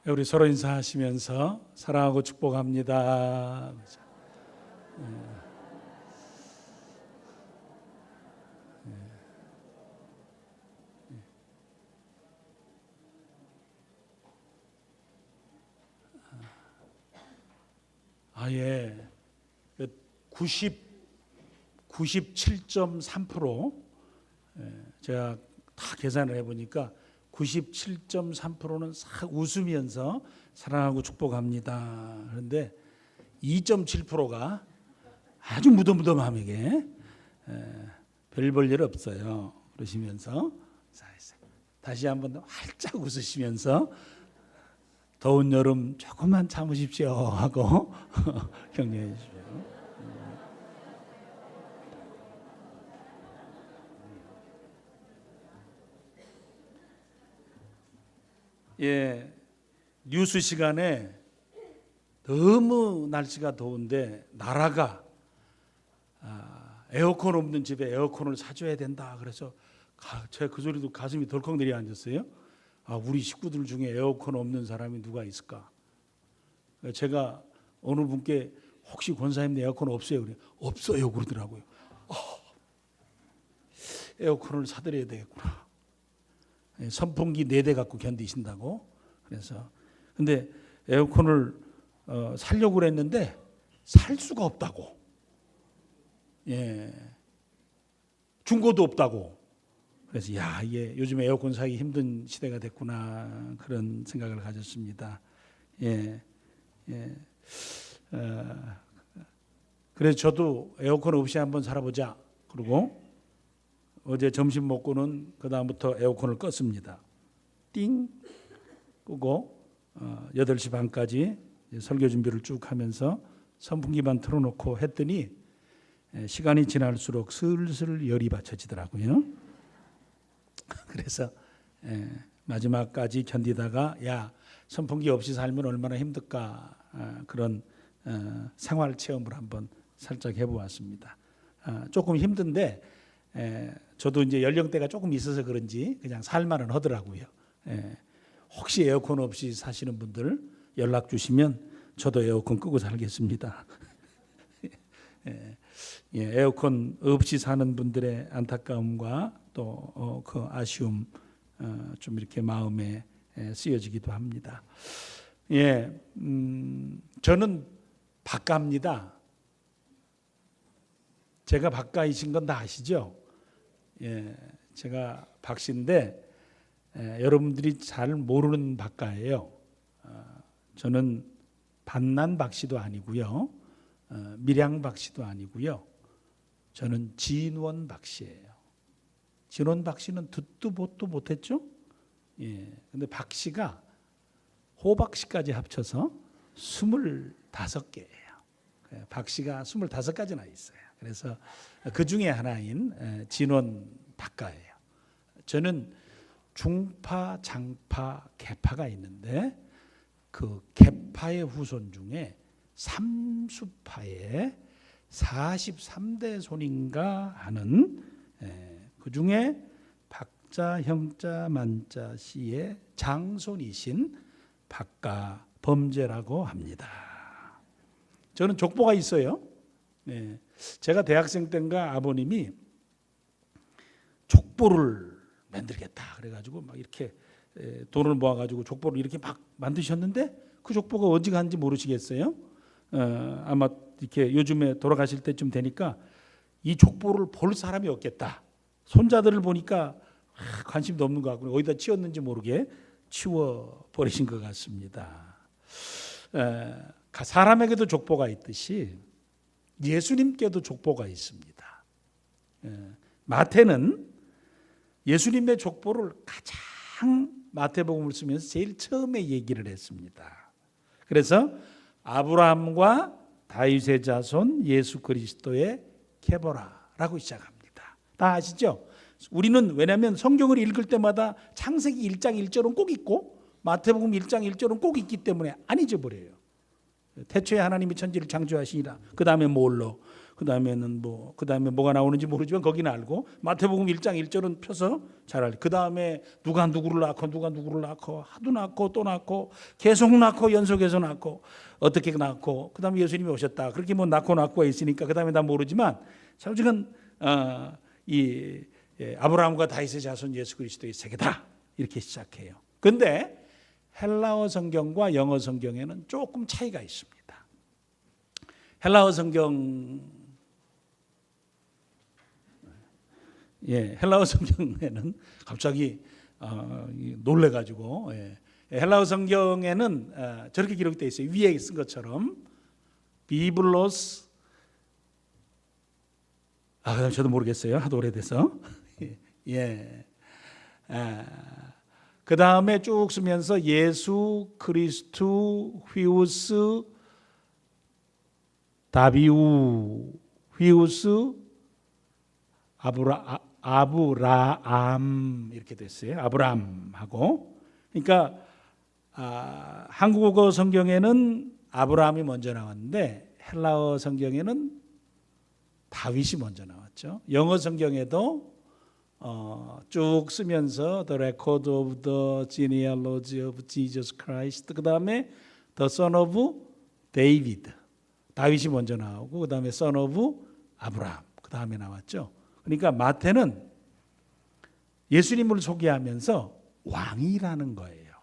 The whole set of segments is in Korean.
우리 서로 인사하시면서 사랑하고 축복합니다. 예. 97.3% 제가 다 계산을 해보니까 97.3%는 싹 웃으면서 사랑하고 축복합니다. 그런데 2.7%가 아주 무덤무덤함에게 별 볼 일 없어요. 그러시면서 다시 한번 활짝 웃으시면서 더운 여름 조금만 참으십시오 하고 격려해 주십시오. 예, 뉴스 시간에 너무 날씨가 더운데 나라가 에어컨 없는 집에 에어컨을 사줘야 된다. 그래서 제가 그 소리도 가슴이 덜컥 내려앉았어요. 우리 식구들 중에 에어컨 없는 사람이 누가 있을까? 제가 어느 분께 혹시 권사님 에어컨 없어요? 그래 없어요 그러더라고요. 에어컨을 사드려야 되겠구나. 선풍기 4대 갖고 견디신다고. 그래서 근데 에어컨을 살려고 그랬는데 살 수가 없다고. 예, 중고도 없다고. 그래서 이게 요즘 에어컨 사기 힘든 시대가 됐구나 그런 생각을 가졌습니다. 그래서 저도 에어컨 없이 한번 살아보자. 그리고 어제 점심 먹고는 그 다음부터 에어컨을 껐습니다. 띵 끄고 8시 반까지 설교 준비를 쭉 하면서 선풍기만 틀어놓고 했더니 시간이 지날수록 슬슬 열이 받쳐지더라고요. 그래서 마지막까지 견디다가 선풍기 없이 살면 얼마나 힘들까 그런 생활 체험을 한번 살짝 해보았습니다. 조금 힘든데 저도 이제 연령대가 조금 있어서 그런지 그냥 살만은 하더라고요. 혹시 에어컨 없이 사시는 분들 연락 주시면 저도 에어컨 끄고 살겠습니다. 에어컨 없이 사는 분들의 안타까움과 또 그 아쉬움 좀 이렇게 마음에 쓰여지기도 합니다. 저는 박가입니다. 제가 박가이신 건 다 아시죠? 제가 박씨인데 여러분들이 잘 모르는 박가예요. 저는 반난 박씨도 아니고요, 밀양 박씨도 아니고요. 저는 진원 박씨예요. 진원 박씨는 듣도 보도 못했죠? 근데 박씨가 호박씨까지 합쳐서 25개예요. 박씨가 25가지나 있어요. 그래서 그 중에 하나인 진원 박가예요. 저는 중파, 장파, 개파가 있는데 그 개파의 후손 중에 삼수파의 43대 손인가 하는 그 중에 박자, 형자, 만자 씨의 장손이신 박가 범제라고 합니다. 저는 족보가 있어요. 제가 대학생 때인가 아버님이 족보를 만들겠다 그래가지고 막 이렇게 돈을 모아가지고 족보를 이렇게 막 만드셨는데 그 족보가 어디 간지 모르시겠어요? 아마 이렇게 요즘에 돌아가실 때쯤 되니까 이 족보를 볼 사람이 없겠다. 손자들을 보니까 관심도 없는 것 같고 어디다 치웠는지 모르게 치워버리신 것 같습니다. 사람에게도 족보가 있듯이 예수님께도 족보가 있습니다. 마태는 예수님의 족보를 가장 마태복음을 쓰면서 제일 처음에 얘기를 했습니다. 그래서 아브라함과 다윗의 자손 예수 그리스도의 계보라라고 시작합니다. 다 아시죠? 우리는 왜냐하면 성경을 읽을 때마다 창세기 1장 1절은 꼭 있고 마태복음 1장 1절은 꼭 있기 때문에 안 잊어버려요. 태초에 하나님이 천지를 창조하시니라. 그 다음에 뭘로? 그다음에는 그다음에 뭐가 나오는지 모르지만 거기는 알고, 마태복음 1장 1절은 펴서 잘 알고, 그다음에 누가 누구를 낳고 하도 낳고 또 낳고 계속 낳고 연속해서 낳고 어떻게 낳고, 그다음에 예수님이 오셨다. 그렇게 낳고가 있으니까 그다음에 다 모르지만 사실은 아브라함과 다윗의 자손 예수 그리스도의 세계다 이렇게 시작해요. 근데 헬라어 성경과 영어 성경에는 조금 차이가 있습니다. 헬라어 성경에는 갑자기 놀래가지고, 헬라어 성경에는 저렇게 기록되어 있어요. 위에 쓴 것처럼 비블로스, 그다음 저도 모르겠어요. 하도 오래돼서. 그 다음에 쭉 쓰면서 예수 그리스도 휘우스 다비우 휘우스 아브라함 이렇게 됐어요. 아브라함하고. 그러니까 한국어 성경에는 아브라함이 먼저 나왔는데 헬라어 성경에는 다윗이 먼저 나왔죠. 영어 성경에도 쭉 쓰면서 The Record of the Genealogy of Jesus Christ, 그 다음에 The Son of David, 다윗이 먼저 나오고 그 다음에 Son of 아브라함 그 다음에 나왔죠. 그러니까 마태는 예수님을 소개하면서 왕이라는 거예요.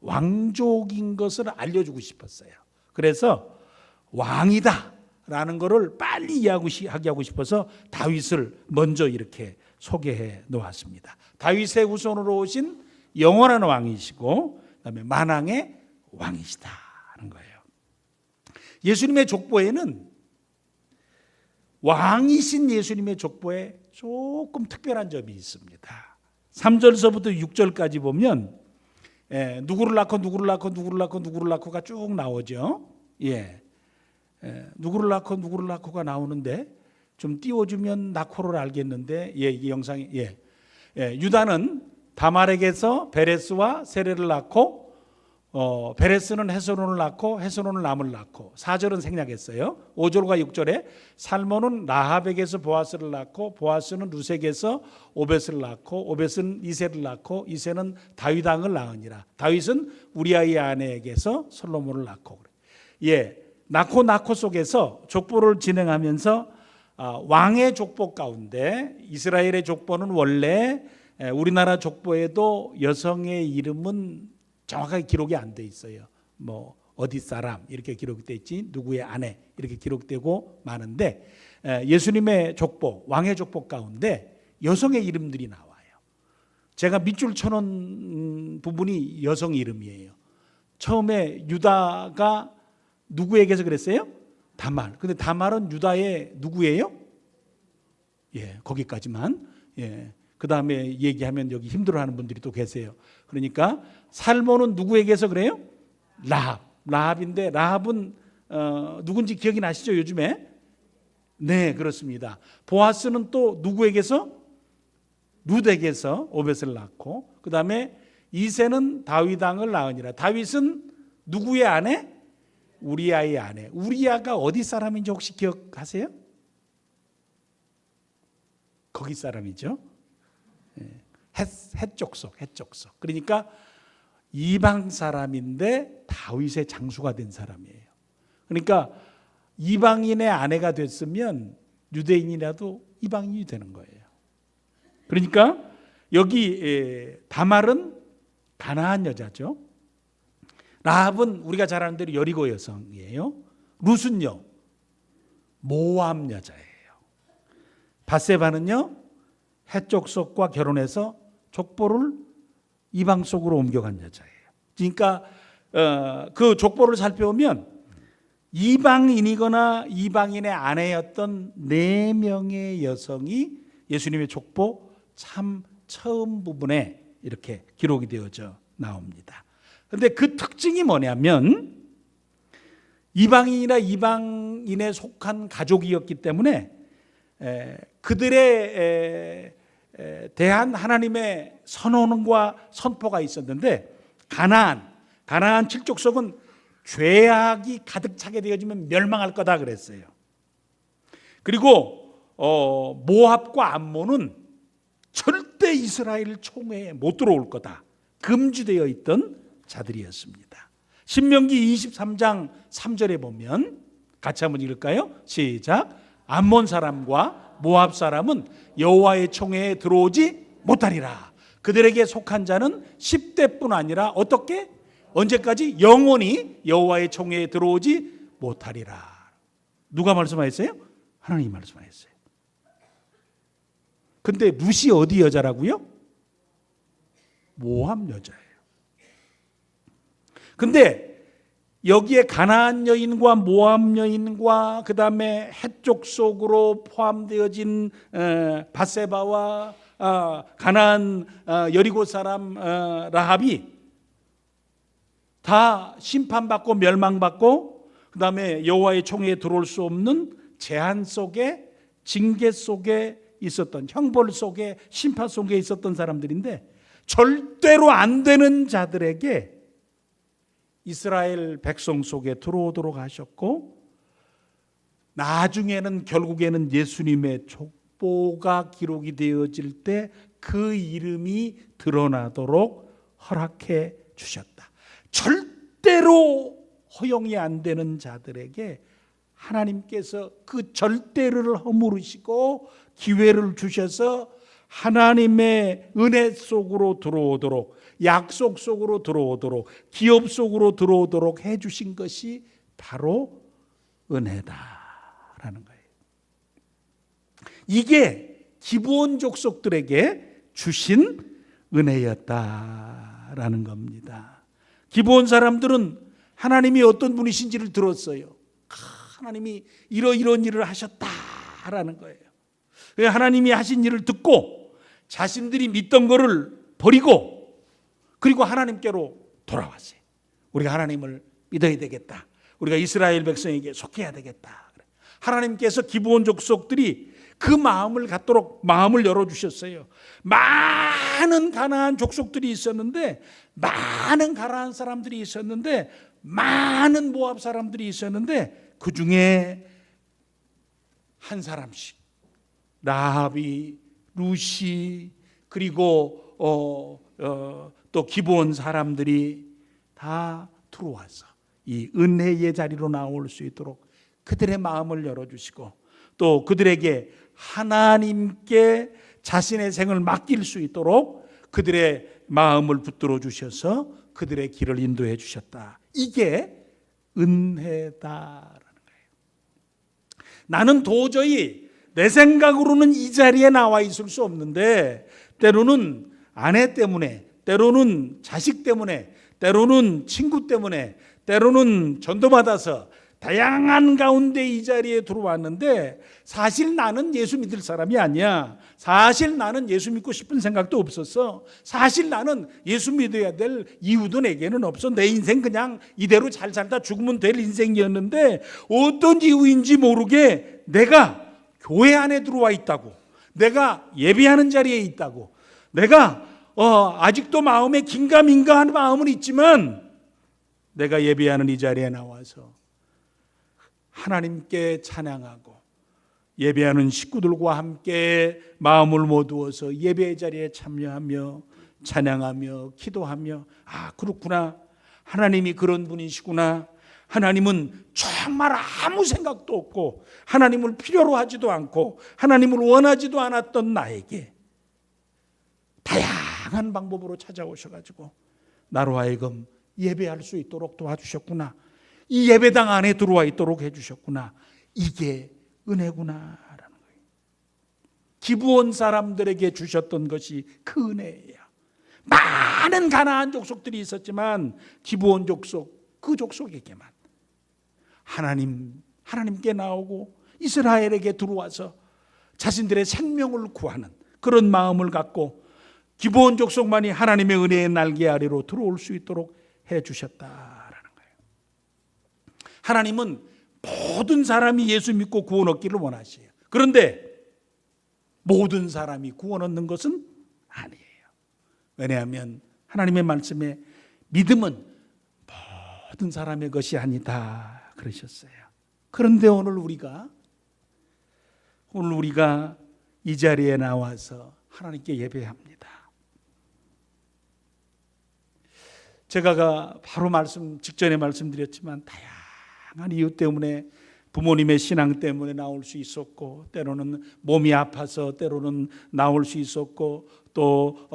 왕족인 것을 알려주고 싶었어요. 그래서 왕이다 라는 것을 빨리 이야기하게 하고 싶어서 다윗을 먼저 이렇게 소개해 놓았습니다. 다윗의 후손으로 오신 영원한 왕이시고 그다음에 만왕의 왕이시다는 거예요. 예수님의 족보에는 왕이신 예수님의 족보에 조금 특별한 점이 있습니다. 3절서부터 6절까지 보면 누구를 낳고가 쭉 나오죠. 누구를 낳고가 나오는데 좀 띄워주면 낳고를 알겠는데, 이 영상이, 유다는 다말에게서 베레스와 세레를 낳고, 베레스는 헤스론을 낳고 헤스론은 람을 낳고, 4절은 생략했어요. 5절과 6절에 살몬은 라합에게서 보아스를 낳고, 보아스는 루색에서 오벳을 낳고, 오벳은 이세를 낳고, 이세는 다윗 왕을 낳으니라. 다윗은 우리아의 아내에게서 솔로몬을 낳고. 낳고 속에서 족보를 진행하면서 왕의 족보 가운데 이스라엘의 족보는 원래 우리나라 족보에도 여성의 이름은 정확하게 기록이 안 돼 있어요. 어디 사람 이렇게 기록돼 있지, 누구의 아내 이렇게 기록되고 많은데, 예수님의 족보, 왕의 족보 가운데 여성의 이름들이 나와요. 제가 밑줄 쳐놓은 부분이 여성 이름이에요. 처음에 유다가 누구에게서 그랬어요? 다말. 근데 다말은 유다의 누구예요? 거기까지만. 그 다음에 얘기하면 여기 힘들어하는 분들이 또 계세요. 그러니까 살몬은 누구에게서 그래요? 라합인데 라합은 누군지 기억이 나시죠? 요즘에? 네, 그렇습니다. 보아스는 또 누구에게서? 룻에게서 오벳을 낳고, 그 다음에 이세는 다윗 왕을 낳으니라. 다윗은 누구의 아내? 우리아의 아내. 우리아가 어디 사람인지 혹시 기억하세요? 거기 사람이죠. 헷족속. 그러니까 이방 사람인데 다윗의 장수가 된 사람이에요. 그러니까 이방인의 아내가 됐으면 유대인이라도 이방인이 되는 거예요. 그러니까 여기 다말은 가나안 여자죠. 라합은 우리가 잘 아는 대로 여리고 여성이에요. 룻은요, 모압 여자예요. 바세바는요, 헷족속과 결혼해서 족보를 이방 속으로 옮겨간 여자예요. 그러니까 그 족보를 살펴보면 이방인이거나 이방인의 아내였던 4명의 여성이 예수님의 족보 참 처음 부분에 이렇게 기록이 되어져 나옵니다. 그런데 그 특징이 뭐냐면 이방인이나 이방인에 속한 가족이었기 때문에 그들에 대한 하나님의 선언과 선포가 있었는데, 가나안 7족속은 죄악이 가득 차게 되어지면 멸망할 거다 그랬어요. 그리고 모압과 암몬은 절대 이스라엘 총회에 못 들어올 거다, 금지되어 있던 자들이었습니다. 신명기 23장 3절에 보면 같이 한번 읽을까요? 시작. 암몬 사람과 모압 사람은 여호와의 총회에 들어오지 못하리라. 그들에게 속한 자는 10대뿐 아니라 어떻게? 언제까지? 영원히 여호와의 총회에 들어오지 못하리라. 누가 말씀하셨어요? 하나님이 말씀하셨어요. 근데 룻이 어디 여자라고요? 모압 여자예요. 근데 여기에 가나안 여인과 모압 여인과 그 다음에 해쪽 속으로 포함되어진 밧세바와 가나안 여리고 사람 라합이 다 심판받고 멸망받고 그 다음에 여호와의 총회에 들어올 수 없는 제한 속에, 징계 속에 있었던, 형벌 속에, 심판 속에 있었던 사람들인데, 절대로 안 되는 자들에게 이스라엘 백성 속에 들어오도록 하셨고, 나중에는 결국에는 예수님의 족보가 기록이 되어질 때 그 이름이 드러나도록 허락해 주셨다. 절대로 허용이 안 되는 자들에게 하나님께서 그 절대를 허물으시고 기회를 주셔서 하나님의 은혜 속으로 들어오도록, 약속 속으로 들어오도록, 기업 속으로 들어오도록 해주신 것이 바로 은혜다라는 거예요. 이게 기브온 족속들에게 주신 은혜였다라는 겁니다. 기브온 사람들은 하나님이 어떤 분이신지를 들었어요. 하나님이 이런 일을 하셨다라는 거예요. 하나님이 하신 일을 듣고 자신들이 믿던 거를 버리고 그리고 하나님께로 돌아왔어요. 우리가 하나님을 믿어야 되겠다. 우리가 이스라엘 백성에게 속해야 되겠다. 하나님께서 기브온 족속들이 그 마음을 갖도록 마음을 열어주셨어요. 많은 가나안 족속들이 있었는데, 많은 가나안 사람들이 있었는데, 많은 모압 사람들이 있었는데, 그 중에 한 사람씩 라합이, 룻이, 그리고 또 기브온 사람들이 다 들어와서 이 은혜의 자리로 나올 수 있도록 그들의 마음을 열어주시고, 또 그들에게 하나님께 자신의 생을 맡길 수 있도록 그들의 마음을 붙들어 주셔서 그들의 길을 인도해 주셨다. 이게 은혜다라는 거예요. 나는 도저히 내 생각으로는 이 자리에 나와 있을 수 없는데, 때로는 아내 때문에, 때로는 자식 때문에, 때로는 친구 때문에, 때로는 전도받아서 다양한 가운데 이 자리에 들어왔는데, 사실 나는 예수 믿을 사람이 아니야. 사실 나는 예수 믿고 싶은 생각도 없었어. 사실 나는 예수 믿어야 될 이유도 내게는 없어. 내 인생 그냥 이대로 잘 살다 죽으면 될 인생이었는데, 어떤 이유인지 모르게 내가 교회 안에 들어와 있다고, 내가 예배하는 자리에 있다고, 내가 아직도 마음에 긴가민가한 마음은 있지만 내가 예배하는 이 자리에 나와서 하나님께 찬양하고 예배하는 식구들과 함께 마음을 모두어서 예배의 자리에 참여하며 찬양하며 기도하며, 아, 그렇구나, 하나님이 그런 분이시구나, 하나님은 정말 아무 생각도 없고 하나님을 필요로 하지도 않고 하나님을 원하지도 않았던 나에게 다양한 방법으로 찾아오셔가지고 나로 하여금 예배할 수 있도록 도와주셨구나, 이 예배당 안에 들어와 있도록 해주셨구나, 이게 은혜구나라는 거예요. 기브온 사람들에게 주셨던 것이 그 은혜예요. 많은 가나안 족속들이 있었지만 기브온 족속, 그 족속에게만 하나님께 나오고 이스라엘에게 들어와서 자신들의 생명을 구하는 그런 마음을 갖고 기브온 족속만이 하나님의 은혜의 날개 아래로 들어올 수 있도록 해주셨다라는 거예요. 하나님은 모든 사람이 예수 믿고 구원 얻기를 원하셔요. 그런데 모든 사람이 구원 얻는 것은 아니에요. 왜냐하면 하나님의 말씀에 믿음은 모든 사람의 것이 아니다 그러셨어요. 그런데 오늘 우리가 오늘 우리가 이 자리에 나와서 하나님께 예배합니다. 제가 바로 직전에 말씀드렸지만 다양한 이유 때문에 부모님의 신앙 때문에 나올 수 있었고, 때로는 몸이 아파서 때로는 나올 수 있었고, 또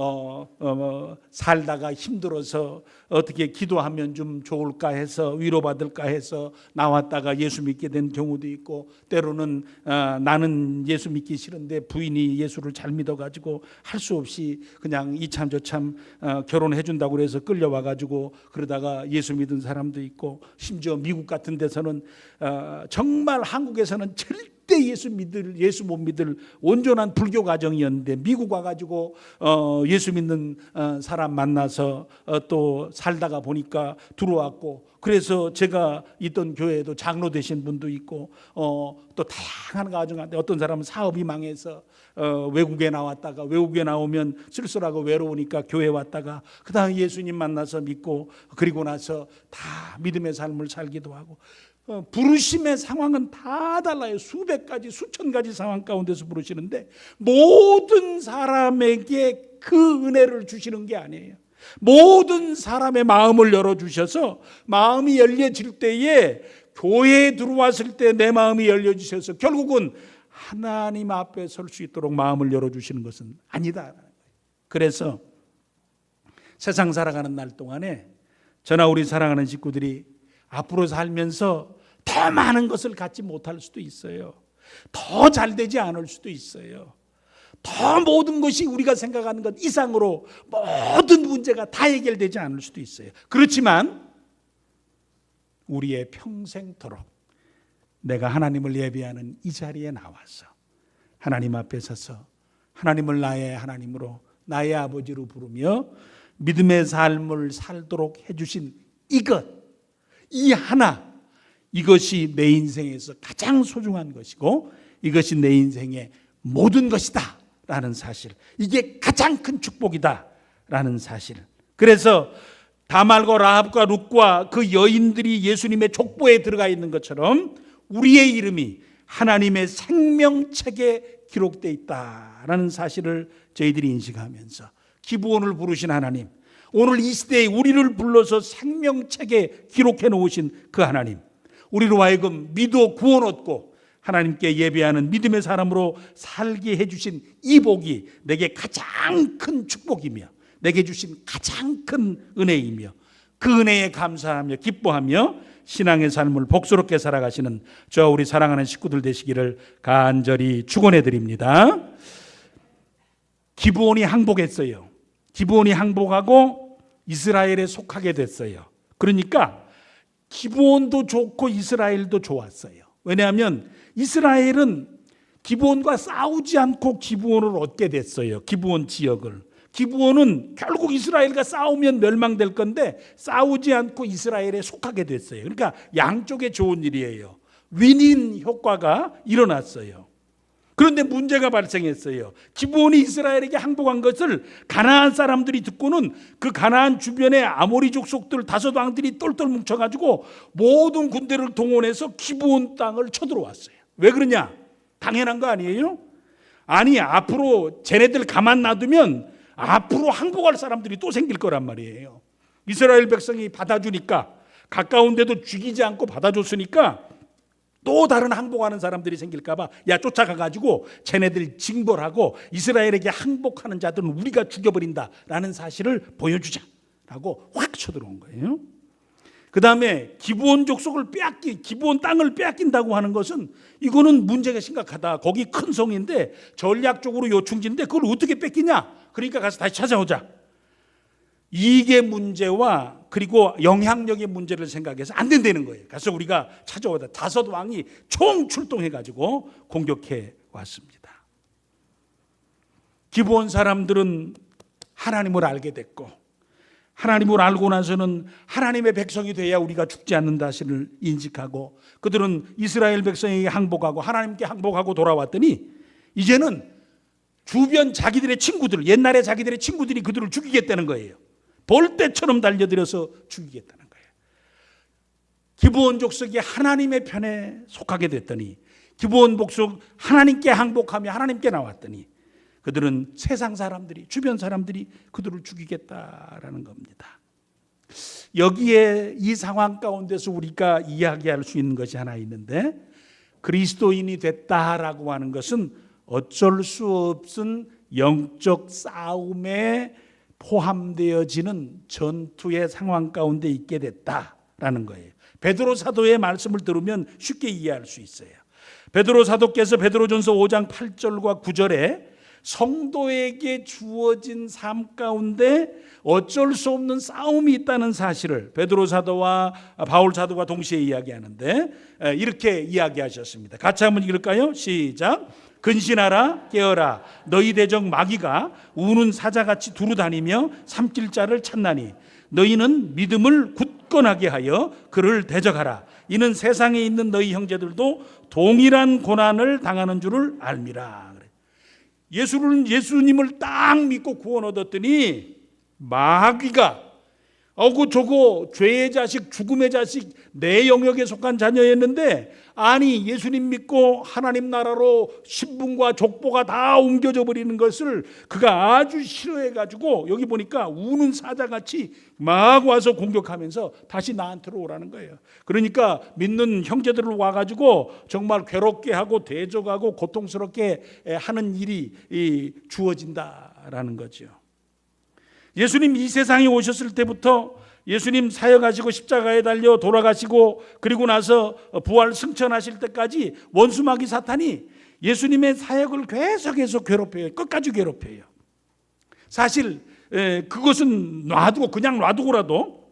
살다가 힘들어서 어떻게 기도하면 좀 좋을까 해서 위로받을까 해서 나왔다가 예수 믿게 된 경우도 있고, 때로는 나는 예수 믿기 싫은데 부인이 예수를 잘 믿어가지고 할 수 없이 그냥 이참 저참 결혼해 준다고 해서 끌려와가지고 그러다가 예수 믿은 사람도 있고, 심지어 미국 같은 데서는 정말 한국에서는 절대 예수 못 믿을 온전한 불교 가정이었는데 미국 와가지고 예수 믿는 사람 만나서 또 살다가 보니까 들어왔고, 그래서 제가 있던 교회에도 장로 되신 분도 있고, 또 다양한 가정한테 어떤 사람은 사업이 망해서 외국에 나왔다가, 외국에 나오면 쓸쓸하고 외로우니까 교회 왔다가 그 다음에 예수님 만나서 믿고, 그리고 나서 다 믿음의 삶을 살기도 하고, 부르심의 상황은 다 달라요. 수백 가지 수천 가지 상황 가운데서 부르시는데 모든 사람에게 그 은혜를 주시는 게 아니에요. 모든 사람의 마음을 열어주셔서 마음이 열려질 때에, 교회에 들어왔을 때 내 마음이 열려주셔서 결국은 하나님 앞에 설 수 있도록 마음을 열어주시는 것은 아니다. 그래서 세상 살아가는 날 동안에 저나 우리 사랑하는 식구들이 앞으로 살면서 더 많은 것을 갖지 못할 수도 있어요. 더 잘 되지 않을 수도 있어요. 더 모든 것이 우리가 생각하는 것 이상으로 모든 문제가 다 해결되지 않을 수도 있어요. 그렇지만 우리의 평생토록 내가 하나님을 예배하는 이 자리에 나와서 하나님 앞에 서서 하나님을 나의 하나님으로, 나의 아버지로 부르며 믿음의 삶을 살도록 해주신 이것, 이 하나, 이것이 내 인생에서 가장 소중한 것이고 이것이 내 인생의 모든 것이다 라는 사실, 이게 가장 큰 축복이다 라는 사실. 그래서 다말과 라합과 룻과 그 여인들이 예수님의 족보에 들어가 있는 것처럼 우리의 이름이 하나님의 생명책에 기록되어 있다라는 사실을 저희들이 인식하면서 기브온을 부르신 하나님, 오늘 이 시대에 우리를 불러서 생명책에 기록해 놓으신 그 하나님, 우리로 하여금 믿어 구원 얻고 하나님께 예배하는 믿음의 사람으로 살게 해주신 이 복이 내게 가장 큰 축복이며 내게 주신 가장 큰 은혜이며, 그 은혜에 감사하며 기뻐하며 신앙의 삶을 복스럽게 살아가시는 저 우리 사랑하는 식구들 되시기를 간절히 축원해 드립니다. 기브온이 항복했어요. 기브온이 항복하고 이스라엘에 속하게 됐어요. 그러니까 기브온도 좋고 이스라엘도 좋았어요. 왜냐하면 이스라엘은 기브온과 싸우지 않고 기브온을 얻게 됐어요. 기브온 지역을. 기브온은 결국 이스라엘과 싸우면 멸망될 건데 싸우지 않고 이스라엘에 속하게 됐어요. 그러니까 양쪽에 좋은 일이에요. 윈윈 효과가 일어났어요. 그런데 문제가 발생했어요. 기브온이 이스라엘에게 항복한 것을 가나안 사람들이 듣고는 그 가나안 주변의 아모리 족속들 다섯 왕들이 똘똘 뭉쳐가지고 모든 군대를 동원해서 기브온 땅을 쳐들어왔어요. 왜 그러냐? 당연한 거 아니에요? 아니, 앞으로 쟤네들 가만 놔두면 앞으로 항복할 사람들이 또 생길 거란 말이에요. 이스라엘 백성이 받아주니까, 가까운 데도 죽이지 않고 받아줬으니까 또 다른 항복하는 사람들이 생길까 봐 야, 쫓아가가지고 쟤네들 징벌하고 이스라엘에게 항복하는 자들은 우리가 죽여버린다라는 사실을 보여주자라고 확 쳐들어온 거예요. 그 다음에 기브온 족속을 기브온 땅을 빼앗긴다고 하는 것은 이거는 문제가 심각하다. 거기 큰 성인데 전략적으로 요충지인데 그걸 어떻게 뺏기냐? 그러니까 가서 다시 찾아오자. 이게 문제와 그리고 영향력의 문제를 생각해서 안 된다는 거예요. 그래서 우리가 찾아오다 다섯 왕이 총 출동해가지고 공격해 왔습니다. 기브온 사람들은 하나님을 알게 됐고, 하나님을 알고 나서는 하나님의 백성이 돼야 우리가 죽지 않는다 사실을 인식하고, 그들은 이스라엘 백성에게 항복하고 하나님께 항복하고 돌아왔더니 이제는 주변 자기들의 친구들, 옛날에 자기들의 친구들이 그들을 죽이겠다는 거예요. 벌떼처럼 달려들어서 죽이겠다는 거예요. 기브온 족속이 하나님의 편에 속하게 됐더니 기브온 복수 하나님께 항복하며 하나님께 나왔더니 그들은 세상 사람들이, 주변 사람들이 그들을 죽이겠다라는 겁니다. 여기에 이 상황 가운데서 우리가 이야기할 수 있는 것이 하나 있는데, 그리스도인이 됐다라고 하는 것은 어쩔 수 없은 영적 싸움에 포함되어지는 전투의 상황 가운데 있게 됐다라는 거예요. 베드로 사도의 말씀을 들으면 쉽게 이해할 수 있어요. 베드로 사도께서 베드로전서 5장 8절과 9절에 성도에게 주어진 삶 가운데 어쩔 수 없는 싸움이 있다는 사실을 베드로 사도와 바울 사도가 동시에 이야기하는데 이렇게 이야기하셨습니다. 같이 한번 읽을까요? 시작. 근신하라, 깨어라. 너희 대적 마귀가 우는 사자같이 두루 다니며 삼킬 자를 찾나니 너희는 믿음을 굳건하게 하여 그를 대적하라. 이는 세상에 있는 너희 형제들도 동일한 고난을 당하는 줄을 알미라. 예수님을 딱 믿고 구원 얻었더니 마귀가 저거 죄의 자식, 죽음의 자식, 내 영역에 속한 자녀였는데, 아니 예수님 믿고 하나님 나라로 신분과 족보가 다 옮겨져 버리는 것을 그가 아주 싫어해가지고 여기 보니까 우는 사자같이 막 와서 공격하면서 다시 나한테로 오라는 거예요. 그러니까 믿는 형제들을 와가지고 정말 괴롭게 하고 대적하고 고통스럽게 하는 일이 주어진다라는 거죠. 예수님 이 세상에 오셨을 때부터 예수님 사역하시고 십자가에 달려 돌아가시고 그리고 나서 부활 승천하실 때까지 원수마귀 사탄이 예수님의 사역을 계속해서 괴롭혀요. 끝까지 괴롭혀요. 사실 그것은 그냥 놔두고라도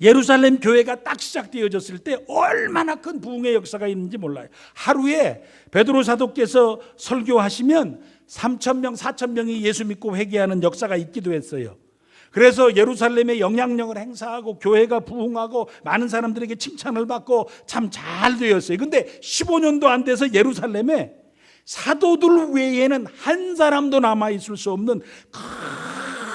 예루살렘 교회가 딱 시작되어졌을 때 얼마나 큰 부흥의 역사가 있는지 몰라요. 하루에 베드로 사도께서 설교하시면 3,000명, 4,000명이 예수 믿고 회개하는 역사가 있기도 했어요. 그래서 예루살렘에 영향력을 행사하고 교회가 부흥하고 많은 사람들에게 칭찬을 받고 참 잘 되었어요. 근데 15년도 안 돼서 예루살렘에 사도들 외에는 한 사람도 남아있을 수 없는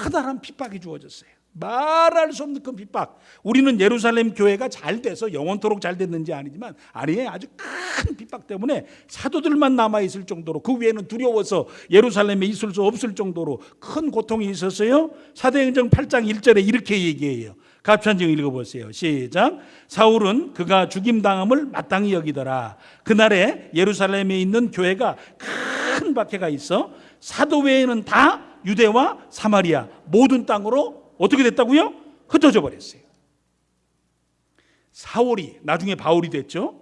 커다란 핍박이 주어졌어요. 말할 수 없는 큰 핍박. 우리는 예루살렘 교회가 잘 돼서 영원토록 잘 됐는지 아니지만 아니에요. 아주 큰 핍박 때문에 사도들만 남아있을 정도로, 그 외에는 두려워서 예루살렘에 있을 수 없을 정도로 큰 고통이 있었어요. 사도행전 8장 1절에 이렇게 얘기해요. 같이 한번 읽어보세요. 시작. 사울은 그가 죽임당함을 마땅히 여기더라. 그날에 예루살렘에 있는 교회가 큰 박해가 있어 사도 외에는 다 유대와 사마리아 모든 땅으로 어떻게 됐다고요? 흩어져 버렸어요. 사울이 나중에 바울이 됐죠.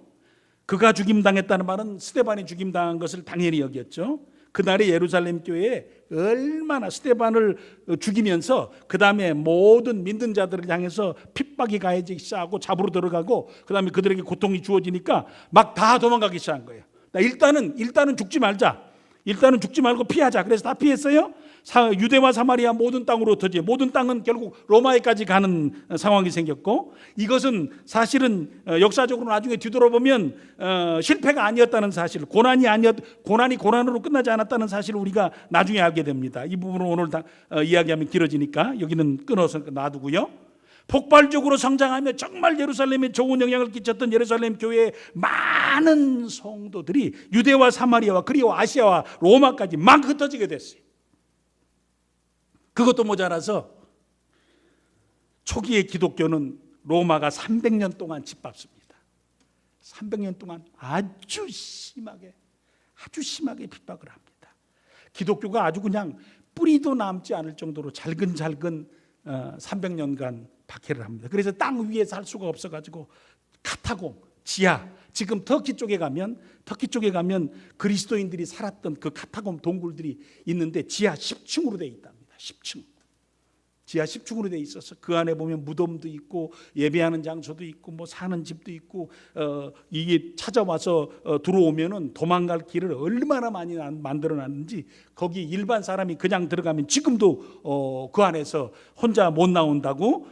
그가 죽임당했다는 말은 스데반이 죽임당한 것을 당연히 여겼죠. 그날에 예루살렘 교회에 얼마나 스데반을 죽이면서 그 다음에 모든 믿는 자들을 향해서 핍박이 가해지기 시작하고 잡으러 들어가고 그 다음에 그들에게 고통이 주어지니까 막 다 도망가기 시작한 거예요. 일단은 죽지 말자. 일단은 죽지 말고 피하자. 그래서 다 피했어요. 유대와 사마리아 모든 땅으로 흩어져, 모든 땅은 결국 로마에까지 가는 상황이 생겼고, 이것은 사실은 역사적으로 나중에 뒤돌아보면 실패가 아니었다는 사실, 고난이 고난으로 끝나지 않았다는 사실을 우리가 나중에 알게 됩니다. 이 부분은 오늘 다 이야기하면 길어지니까 여기는 끊어서 놔두고요. 폭발적으로 성장하며 정말 예루살렘에 좋은 영향을 끼쳤던 예루살렘 교회의 많은 성도들이 유대와 사마리아와 그리고 아시아와 로마까지 막 흩어지게 됐어요. 그것도 모자라서 초기의 기독교는 로마가 300년 동안 짓밟습니다. 300년 동안 아주 심하게 핍박을 합니다. 기독교가 아주 그냥 뿌리도 남지 않을 정도로 잘근잘근 300년간 박해를 합니다. 그래서 땅 위에 살 수가 없어가지고 카타콤, 지하, 지금 터키 쪽에 가면 그리스도인들이 살았던 그 카타콤 동굴들이 있는데 지하 10층으로 되어 있답니다. 10층. 지하 10층으로 되어 있어서 그 안에 보면 무덤도 있고 예배하는 장소도 있고 뭐 사는 집도 있고 이게 찾아와서 들어오면은 도망갈 길을 얼마나 많이 만들어놨는지, 거기 일반 사람이 그냥 들어가면 지금도 그 안에서 혼자 못 나온다고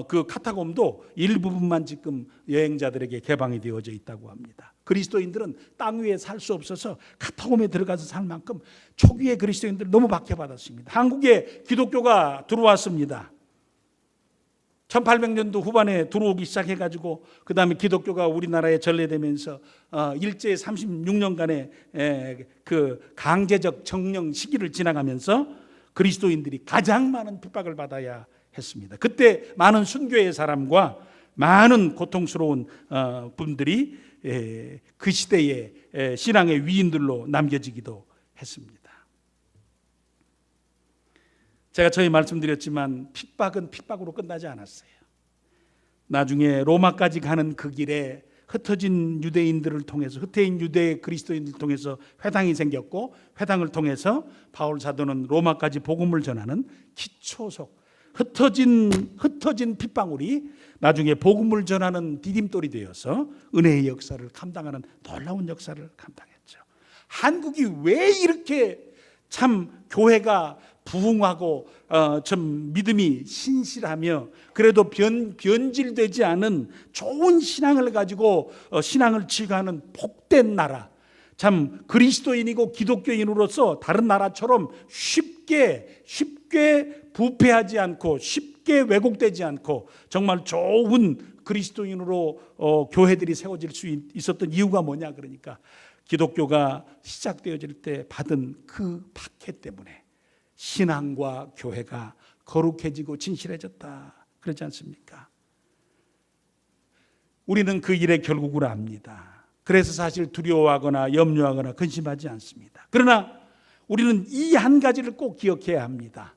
그 카타콤도 일부분만 지금 여행자들에게 개방이 되어져 있다고 합니다. 그리스도인들은 땅 위에 살 수 없어서 카타콤에 들어가서 살 만큼 초기의 그리스도인들 너무 박해받았습니다. 한국에 기독교가 들어왔습니다. 1800년도 후반에 들어오기 시작해가지고 그 다음에 기독교가 우리나라에 전래되면서 일제 36년간의 그 강제적 정령 시기를 지나가면서 그리스도인들이 가장 많은 핍박을 받아야 했습니다. 그때 많은 순교의 사람과 많은 고통스러운 분들이 그 시대의 신앙의 위인들로 남겨지기도 했습니다. 제가 처음에 말씀드렸지만 핍박은 핍박으로 끝나지 않았어요. 나중에 로마까지 가는 그 길에 흩어진 유대인들을 통해서, 흩어진 유대 그리스도인들을 통해서 회당이 생겼고, 회당을 통해서 바울 사도는 로마까지 복음을 전하는 기초석, 흩어진 핏방울이 나중에 복음을 전하는 디딤돌이 되어서 은혜의 역사를 감당하는 놀라운 역사를 감당했죠. 한국이 왜 이렇게 참 교회가 부흥하고 좀 믿음이 신실하며 그래도 변질되지 않은 좋은 신앙을 가지고 신앙을 취하는 복된 나라, 참 그리스도인이고 기독교인으로서 다른 나라처럼 쉽게 부패하지 않고 쉽게 왜곡되지 않고 정말 좋은 그리스도인으로 교회들이 세워질 수 있었던 이유가 뭐냐, 그러니까 기독교가 시작되어질 때 받은 그 박해 때문에 신앙과 교회가 거룩해지고 진실해졌다, 그렇지 않습니까? 우리는 그 일의 결국을 압니다. 그래서 사실 두려워하거나 염려하거나 근심하지 않습니다. 그러나 우리는 이 한 가지를 꼭 기억해야 합니다.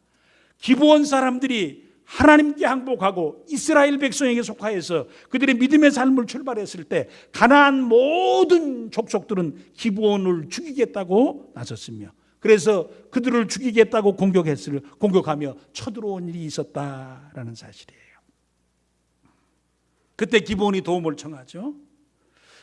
기브온 사람들이 하나님께 항복하고 이스라엘 백성에게 속하여서 그들의 믿음의 삶을 출발했을 때 가나안 모든 족속들은 기브온을 죽이겠다고 나섰으며, 그래서 그들을 죽이겠다고 공격하며 쳐들어온 일이 있었다라는 사실이에요. 그때 기브온이 도움을 청하죠.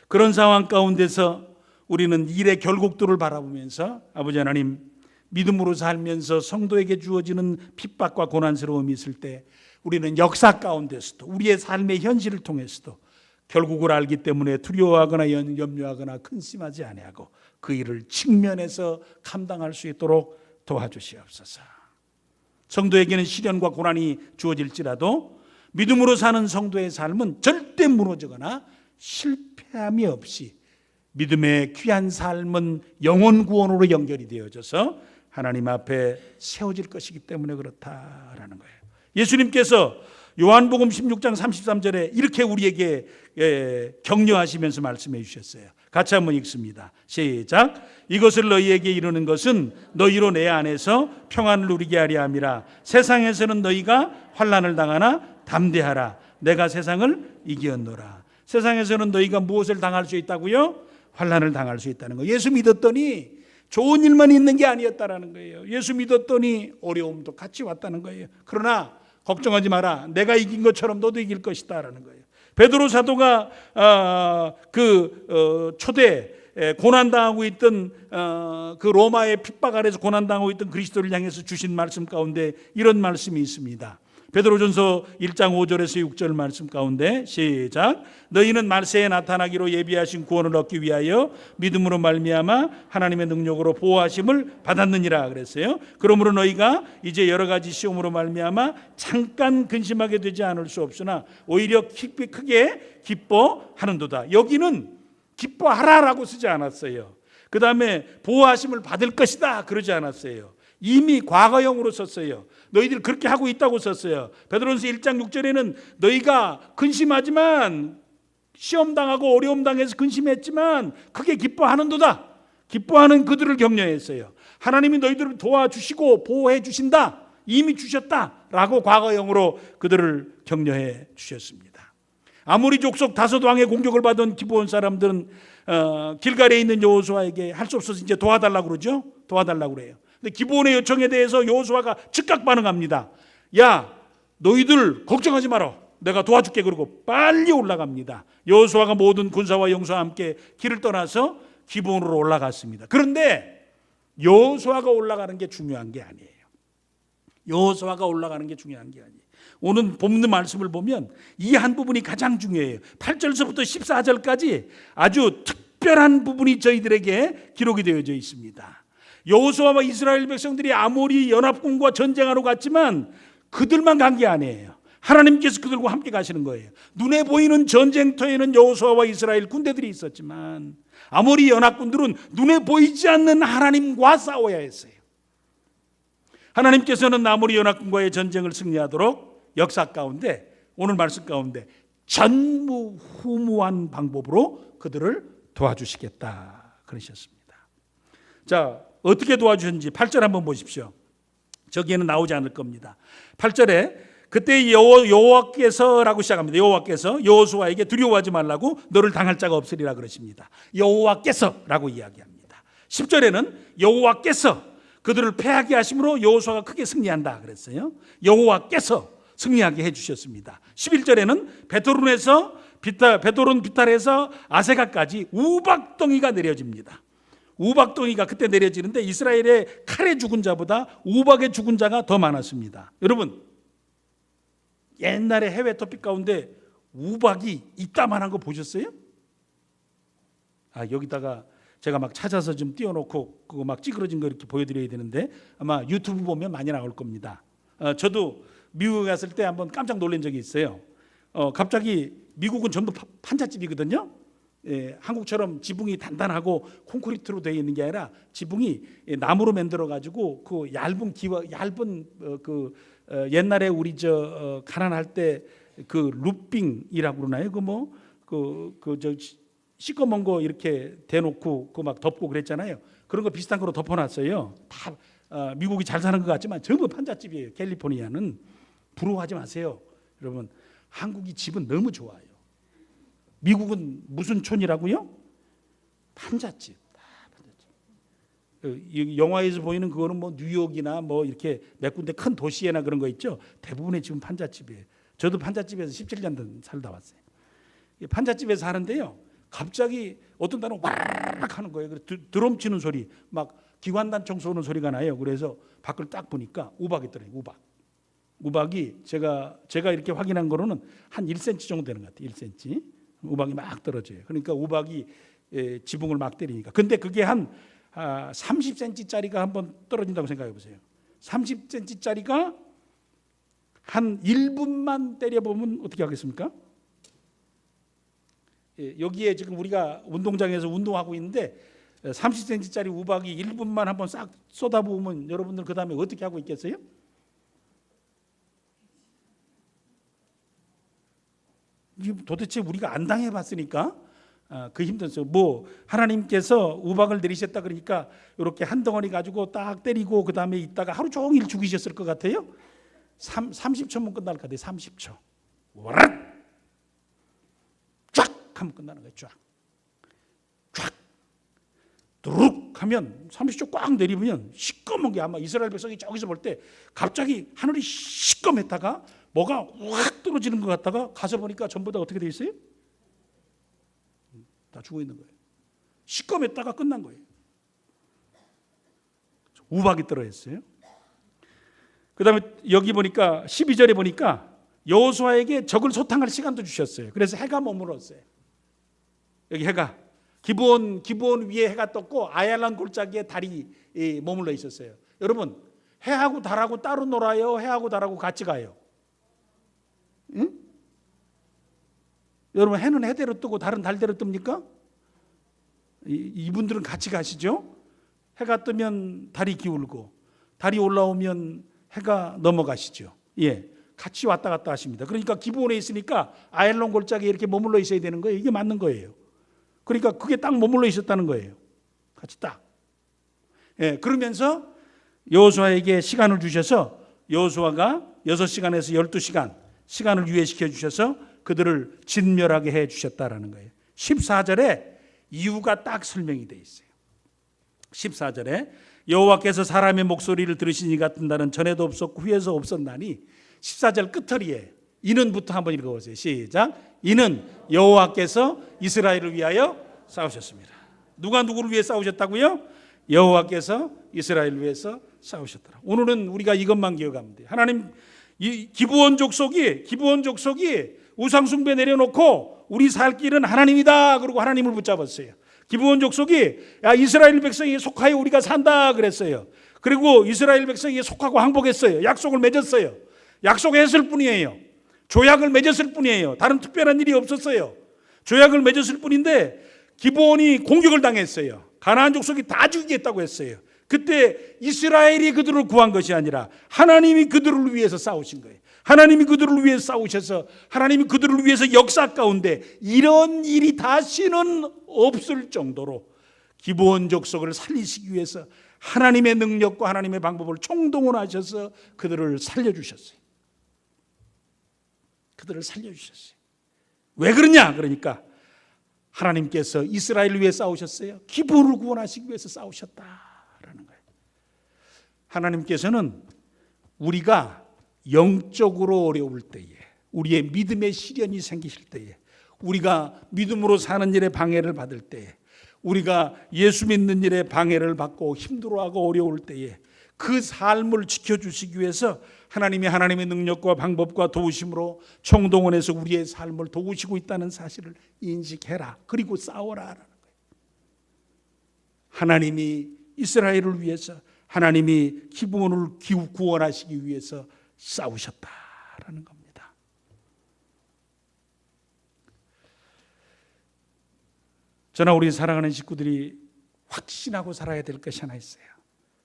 그런 상황 가운데서 우리는 일의 결국들을 바라보면서 아버지 하나님, 믿음으로 살면서 성도에게 주어지는 핍박과 고난스러움이 있을 때 우리는 역사 가운데서도 우리의 삶의 현실을 통해서도 결국을 알기 때문에 두려워하거나 염려하거나 근심하지 아니하고 그 일을 직면해서 감당할 수 있도록 도와주시옵소서. 성도에게는 시련과 고난이 주어질지라도 믿음으로 사는 성도의 삶은 절대 무너지거나 실패함이 없이 믿음의 귀한 삶은 영혼 구원으로 연결이 되어져서 하나님 앞에 세워질 것이기 때문에 그렇다라는 거예요. 예수님께서 요한복음 16장 33절에 이렇게 우리에게 격려하시면서 말씀해 주셨어요. 같이 한번 읽습니다. 시작. 이것을 너희에게 이르는 것은 너희로 내 안에서 평안을 누리게 하려 함이라. 세상에서는 너희가 환난을 당하나 담대하라. 내가 세상을 이겼노라. 세상에서는 너희가 무엇을 당할 수 있다고요? 환난을 당할 수 있다는 거예요. 예수 믿었더니 좋은 일만 있는 게 아니었다라는 거예요. 예수 믿었더니 어려움도 같이 왔다는 거예요. 그러나 걱정하지 마라. 내가 이긴 것처럼 너도 이길 것이다라는 거예요. 베드로 사도가 초대 고난당하고 있던 그 로마의 핍박 아래서 고난당하고 있던 그리스도를 향해서 주신 말씀 가운데 이런 말씀이 있습니다. 베드로전서 1장 5절에서 6절 말씀 가운데 시작. 너희는 말세에 나타나기로 예비하신 구원을 얻기 위하여 믿음으로 말미암아 하나님의 능력으로 보호하심을 받았느니라 그랬어요. 그러므로 너희가 이제 여러 가지 시험으로 말미암아 잠깐 근심하게 되지 않을 수 없으나 오히려 크게 기뻐하는도다. 여기는 기뻐하라라고 쓰지 않았어요. 그 다음에 보호하심을 받을 것이다 그러지 않았어요. 이미 과거형으로 썼어요. 너희들 그렇게 하고 있다고 썼어요. 베드로전서 1장 6절에는 너희가 근심하지만 시험당하고 어려움당해서 근심했지만 크게 기뻐하는도다. 기뻐하는 그들을 격려했어요. 하나님이 너희들을 도와주시고 보호해 주신다. 이미 주셨다라고 과거형으로 그들을 격려해 주셨습니다. 아모리 족속 다섯 왕의 공격을 받은 기브온 사람들은 길갈에 있는 여호수아에게 할 수 없어서 이제 도와달라고 그러죠. 도와달라고 그래요. 근데 기브온의 요청에 대해서 여호수아가 즉각 반응합니다. 야, 너희들 걱정하지 마라. 내가 도와줄게. 그러고 빨리 올라갑니다. 여호수아가 모든 군사와 영사와 함께 길을 떠나서 기브온으로 올라갔습니다. 그런데 여호수아가 올라가는 게 중요한 게 아니에요. 여호수아가 올라가는 게 중요한 게 아니에요. 오늘 본문 말씀을 보면 이 한 부분이 가장 중요해요. 8절서부터 14절까지 아주 특별한 부분이 저희들에게 기록이 되어져 있습니다. 여호수아와 이스라엘 백성들이 아모리 연합군과 전쟁하러 갔지만 그들만 간 게 아니에요. 하나님께서 그들과 함께 가시는 거예요. 눈에 보이는 전쟁터에는 여호수아와 이스라엘 군대들이 있었지만 아모리 연합군들은 눈에 보이지 않는 하나님과 싸워야 했어요. 하나님께서는 아모리 연합군과의 전쟁을 승리하도록 역사 가운데, 오늘 말씀 가운데 전무후무한 방법으로 그들을 도와주시겠다 그러셨습니다. 자, 어떻게 도와주셨는지 8절 한번 보십시오. 저기에는 나오지 않을 겁니다. 8절에 그때 여호와께서라고 시작합니다. 여호와께서 여호수아에게 두려워하지 말라고, 너를 당할 자가 없으리라 그러십니다. 여호와께서라고 이야기합니다. 10절에는 여호와께서 그들을 패하게 하심으로 여호수아가 크게 승리한다 그랬어요. 여호와께서 승리하게 해주셨습니다. 11절에는 베토론 비탈에서 아세가까지 우박덩이가 내려집니다. 우박덩이가 그때 내려지는데 이스라엘의 칼에 죽은 자보다 우박에 죽은 자가 더 많았습니다. 여러분, 옛날에 해외 토픽 가운데 우박이 이따만한 거 보셨어요? 여기다가 제가 막 찾아서 좀 띄워놓고 그거 막 찌그러진 거 이렇게 보여드려야 되는데 아마 유튜브 보면 많이 나올 겁니다. 저도 미국에 갔을 때 한번 깜짝 놀란 적이 있어요. 갑자기 미국은 전부 판잣집이거든요. 한국처럼 지붕이 단단하고 콘크리트로 되어 있는 게 아니라 지붕이 나무로 만들어 가지고 그 얇은 옛날에 우리 가난할 때 그 루핑이라고 그러나요? 저 시꺼먼 거 이렇게 대놓고 그 막 덮고 그랬잖아요. 그런 거 비슷한 거로 덮어놨어요. 다 미국이 잘 사는 것 같지만 전부 판잣집이에요. 캘리포니아는. 부러워하지 마세요, 여러분. 한국이 집은 너무 좋아요. 미국은 무슨 촌이라고요? 판잣집. 영화에서 보이는 그거는 뭐 뉴욕이나 뭐 이렇게 몇 군데 큰 도시에나 그런 거 있죠. 대부분의 집은 판잣집이에요. 저도 판잣집에서 17년 살다 왔어요. 판잣집에서 하는데요, 갑자기 어떤 날은 와르르 하는 거예요. 드럼 치는 소리, 막 기관단 청소 오는 소리가 나요. 그래서 밖을 딱 보니까 우박이 있더라고요. 우박이 제가 이렇게 확인한 거로는 한 1cm 정도 되는 것 같아요. 1cm. 우박이 막 떨어져요. 그러니까 우박이 지붕을 막 때리니까. 근데 그게 한 30cm짜리가 한번 떨어진다고 생각해 보세요. 30cm짜리가 한 1분만 때려보면 어떻게 하겠습니까? 여기에 지금 우리가 운동장에서 운동하고 있는데 30cm짜리 우박이 1분만 한번 싹 쏟아부으면 여러분들 그 다음에 어떻게 하고 있겠어요? 도대체 우리가 안 당해봤으니까 그 힘들었어요. 뭐 하나님께서 우박을 내리셨다 그러니까 이렇게 한 덩어리 가지고 딱 때리고 그 다음에 있다가 하루 종일 죽이셨을 것 같아요. 30초면 끝날 것 같아요. 30초. 와락! 쫙 하면 끝나는 거예요. 쫙. 두룩 하면 30초 꽉 내리면 시꺼먼 게, 아마 이스라엘 백성이 저기서 볼 때 갑자기 하늘이 시꺼맸다가 뭐가 확 떨어지는 것 같다가 가서 보니까 전부 다 어떻게 돼 있어요? 다 죽어 있는 거예요. 시꺼맸다가 끝난 거예요. 우박이 떨어졌어요. 그 다음에 여기 보니까 12절에 보니까 여호수아에게 적을 소탕할 시간도 주셨어요. 그래서 해가 머물렀어요. 여기 해가 기브온 위에 해가 떴고 아얄란 골짜기에 달이 머물러 있었어요. 여러분, 해하고 달하고 따로 놀아요? 해하고 달하고 같이 가요? 응? 여러분, 해는 해대로 뜨고 달은 달대로 뜹니까? 이분들은 같이 가시죠. 해가 뜨면 달이 기울고 달이 올라오면 해가 넘어가시죠. 같이 왔다 갔다 하십니다. 그러니까 기브온에 있으니까 아얄론 골짜기에 이렇게 머물러 있어야 되는 거예요. 이게 맞는 거예요. 그러니까 그게 딱 머물러 있었다는 거예요. 같이 딱. 그러면서 여호수아에게 시간을 주셔서 여호수아가 6시간에서 12시간 시간을 유예시켜 주셔서 그들을 진멸하게 해 주셨다라는 거예요. 14절에 이유가 딱 설명이 되어 있어요. 14절에 여호와께서 사람의 목소리를 들으시니 같은 날은 전에도 없었고 후에서 없었나니, 14절 끝허리에 이는부터 한번 읽어보세요. 시작. 이는 여호와께서 이스라엘을 위하여 싸우셨습니다. 누가 누구를 위해 싸우셨다고요? 여호와께서 이스라엘을 위해서 싸우셨더라. 오늘은 우리가 이것만 기억하면 돼요. 하나님, 이 기브온 족속이 우상 숭배 내려놓고 우리 살 길은 하나님이다 그러고 하나님을 붙잡았어요. 기브온 족속이 이스라엘 백성에게 속하여 우리가 산다 그랬어요. 그리고 이스라엘 백성에게 속하고 항복했어요. 약속을 맺었어요. 약속했을 뿐이에요. 조약을 맺었을 뿐이에요. 다른 특별한 일이 없었어요. 조약을 맺었을 뿐인데 기브온이 공격을 당했어요. 가나안 족속이 다 죽이겠다고 했어요. 그때 이스라엘이 그들을 구한 것이 아니라 하나님이 그들을 위해서 싸우신 거예요. 하나님이 그들을 위해서 싸우셔서 하나님이 그들을 위해서 역사 가운데 이런 일이 다시는 없을 정도로 기브온 족속을 살리시기 위해서 하나님의 능력과 하나님의 방법을 총동원하셔서 그들을 살려주셨어요. 그들을 살려주셨어요. 왜 그러냐? 그러니까 하나님께서 이스라엘을 위해 싸우셨어요. 기브온을 구원하시기 위해서 싸우셨다라는 거예요. 하나님께서는 우리가 영적으로 어려울 때에, 우리의 믿음의 시련이 생기실 때에, 우리가 믿음으로 사는 일에 방해를 받을 때에, 우리가 예수 믿는 일에 방해를 받고 힘들어하고 어려울 때에 그 삶을 지켜주시기 위해서 하나님이 하나님의 능력과 방법과 도우심으로 총동원해서 우리의 삶을 도우시고 있다는 사실을 인식해라. 그리고 싸워라라는 거예요. 하나님이 이스라엘을 위해서, 하나님이 기브온을 구원하시기 위해서 싸우셨다라는 겁니다. 저나 우리 사랑하는 식구들이 확신하고 살아야 될 것이 하나 있어요.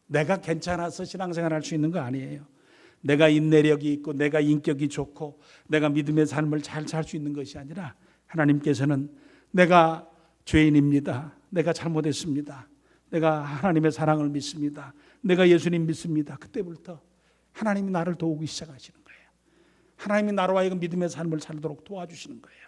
내가 괜찮아서 신앙생활할 수 있는 거 아니에요. 내가 인내력이 있고 내가 인격이 좋고 내가 믿음의 삶을 잘 살 수 있는 것이 아니라 하나님께서는 내가 죄인입니다. 내가 잘못했습니다. 내가 하나님의 사랑을 믿습니다. 내가 예수님 믿습니다. 그때부터 하나님이 나를 도우기 시작하시는 거예요. 하나님이 나로 하여금 믿음의 삶을 살도록 도와주시는 거예요.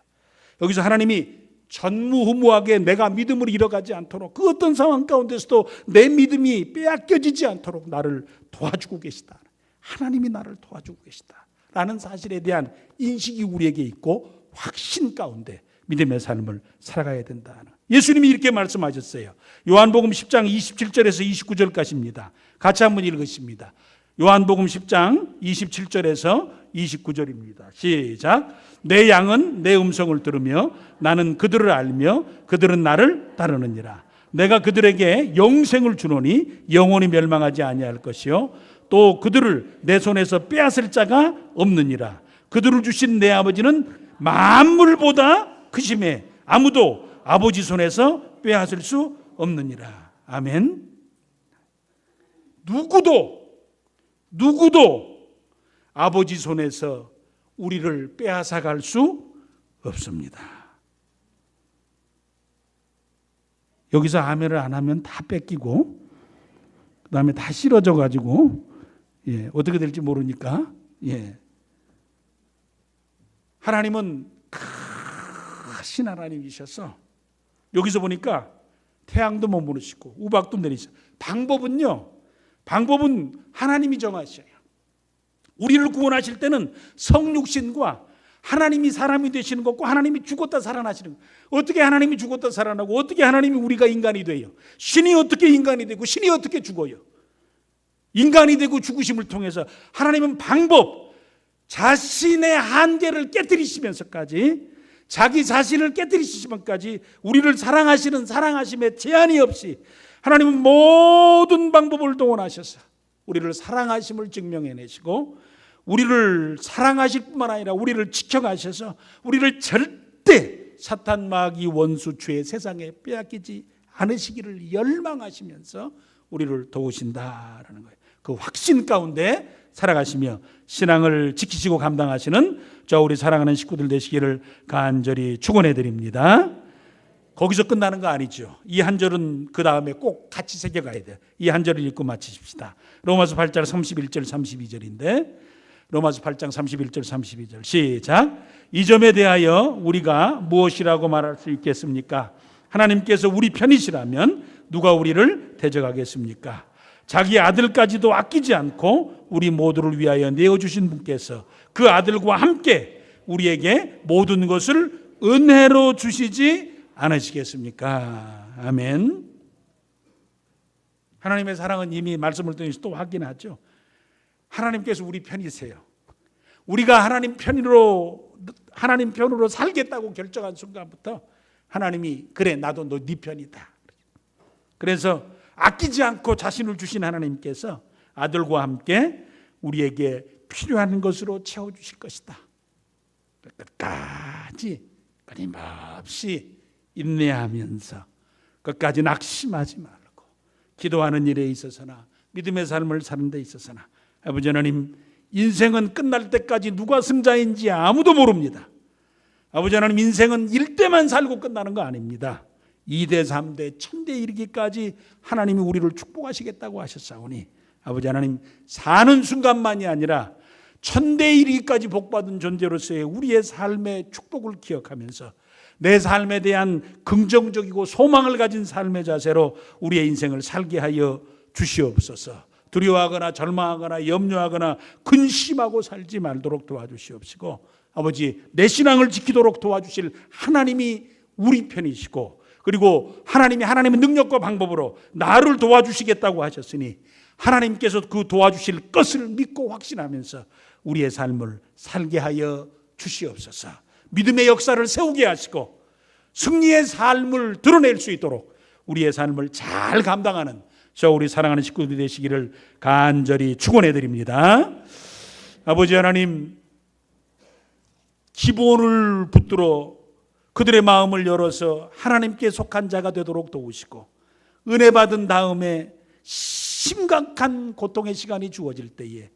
여기서 하나님이 전무후무하게 내가 믿음을 잃어가지 않도록, 그 어떤 상황 가운데서도 내 믿음이 빼앗겨지지 않도록 나를 도와주고 계시다. 하나님이 나를 도와주고 계시다라는 사실에 대한 인식이 우리에게 있고 확신 가운데 믿음의 삶을 살아가야 된다. 예수님이 이렇게 말씀하셨어요. 요한복음 10장 27절에서 29절까지입니다. 같이 한번 읽으십니다. 요한복음 10장 27절에서 29절입니다. 시작. 내 양은 내 음성을 들으며 나는 그들을 알며 그들은 나를 따르느니라. 내가 그들에게 영생을 주노니 영원히 멸망하지 아니할 것이요 또 그들을 내 손에서 빼앗을 자가 없느니라. 그들을 주신 내 아버지는 만물보다 크심에 아무도 아버지 손에서 빼앗을 수 없느니라. 아멘. 누구도 아버지 손에서 우리를 빼앗아갈 수 없습니다. 여기서 아멘을 안 하면 다 뺏기고 그 다음에 다 싫어져 가지고 어떻게 될지 모르니까 하나님은 크신 하나님이셔서 여기서 보니까 태양도 못 무너지고 우박도 내리셔. 방법은 하나님이 정하셔요. 우리를 구원하실 때는 성육신과 하나님이 사람이 되시는 것과 하나님이 죽었다 살아나시는 것. 어떻게 하나님이 죽었다 살아나고 어떻게 하나님이 우리가 인간이 돼요? 신이 어떻게 인간이 되고 신이 어떻게 죽어요? 인간이 되고 죽으심을 통해서 하나님은 방법, 자신의 한계를 깨뜨리시면서까지 자기 자신을 깨뜨리시면까지 우리를 사랑하시는 사랑하심에 제한이 없이 하나님은 모든 방법을 동원하셔서 우리를 사랑하심을 증명해내시고 우리를 사랑하실 뿐만 아니라 우리를 지켜가셔서 우리를 절대 사탄 마귀 원수 죄 세상에 빼앗기지 않으시기를 열망하시면서 우리를 도우신다라는 거예요. 그 확신 가운데 살아가시며 신앙을 지키시고 감당하시는 저 우리 사랑하는 식구들 되시기를 간절히 축원해 드립니다. 거기서 끝나는 거 아니죠. 이 한 절은 그 다음에 꼭 같이 새겨가야 돼요. 이 한 절을 읽고 마치십시다. 로마서 8장 31절 32절인데 로마서 8장 31절 32절 시작. 이 점에 대하여 우리가 무엇이라고 말할 수 있겠습니까? 하나님께서 우리 편이시라면 누가 우리를 대적하겠습니까? 자기 아들까지도 아끼지 않고 우리 모두를 위하여 내어주신 분께서 그 아들과 함께 우리에게 모든 것을 은혜로 주시지 않으시겠습니까? 아멘. 하나님의 사랑은 이미 말씀을 통해서 또 확인하죠. 하나님께서 우리 편이세요. 우리가 하나님 편으로 살겠다고 결정한 순간부터 하나님이 그래 나도 너 네 편이다. 그래서 아끼지 않고 자신을 주신 하나님께서 아들과 함께 우리에게 필요한 것으로 채워주실 것이다. 끝까지 끊임없이 인내하면서 끝까지 낙심하지 말고 기도하는 일에 있어서나 믿음의 삶을 사는 데 있어서나 아버지 하나님, 인생은 끝날 때까지 누가 승자인지 아무도 모릅니다. 아버지 하나님, 인생은 1대만 살고 끝나는 거 아닙니다. 2대, 3대, 1000대 이르기까지 하나님이 우리를 축복하시겠다고 하셨사오니 아버지 하나님, 사는 순간만이 아니라 1000대 이르기까지 복받은 존재로서의 우리의 삶의 축복을 기억하면서 내 삶에 대한 긍정적이고 소망을 가진 삶의 자세로 우리의 인생을 살게 하여 주시옵소서. 두려워하거나 절망하거나 염려하거나 근심하고 살지 말도록 도와주시옵시고, 아버지, 내 신앙을 지키도록 도와주실 하나님이 우리 편이시고, 그리고 하나님이 하나님의 능력과 방법으로 나를 도와주시겠다고 하셨으니 하나님께서 그 도와주실 것을 믿고 확신하면서 우리의 삶을 살게 하여 주시옵소서. 믿음의 역사를 세우게 하시고 승리의 삶을 드러낼 수 있도록 우리의 삶을 잘 감당하는 저 우리 사랑하는 식구들이 되시기를 간절히 축원해 드립니다. 아버지 하나님, 기본을 붙들어 그들의 마음을 열어서 하나님께 속한 자가 되도록 도우시고, 은혜 받은 다음에 심각한 고통의 시간이 주어질 때에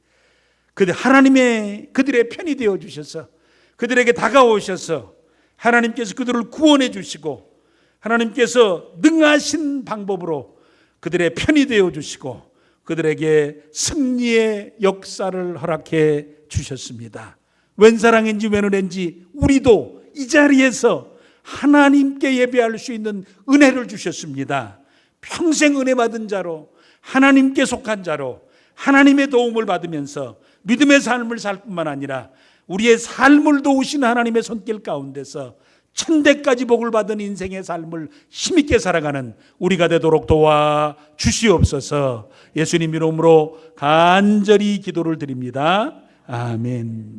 그들의 편이 되어 주셔서 그들에게 다가오셔서 하나님께서 그들을 구원해 주시고, 하나님께서 능하신 방법으로 그들의 편이 되어 주시고 그들에게 승리의 역사를 허락해 주셨습니다. 웬 사랑인지 웬 은혜인지 우리도 이 자리에서 하나님께 예배할 수 있는 은혜를 주셨습니다. 평생 은혜 받은 자로, 하나님께 속한 자로 하나님의 도움을 받으면서 믿음의 삶을 살 뿐만 아니라 우리의 삶을 도우신 하나님의 손길 가운데서 1000대까지 복을 받은 인생의 삶을 힘있게 살아가는 우리가 되도록 도와 주시옵소서. 예수님 이름으로 간절히 기도를 드립니다. 아멘.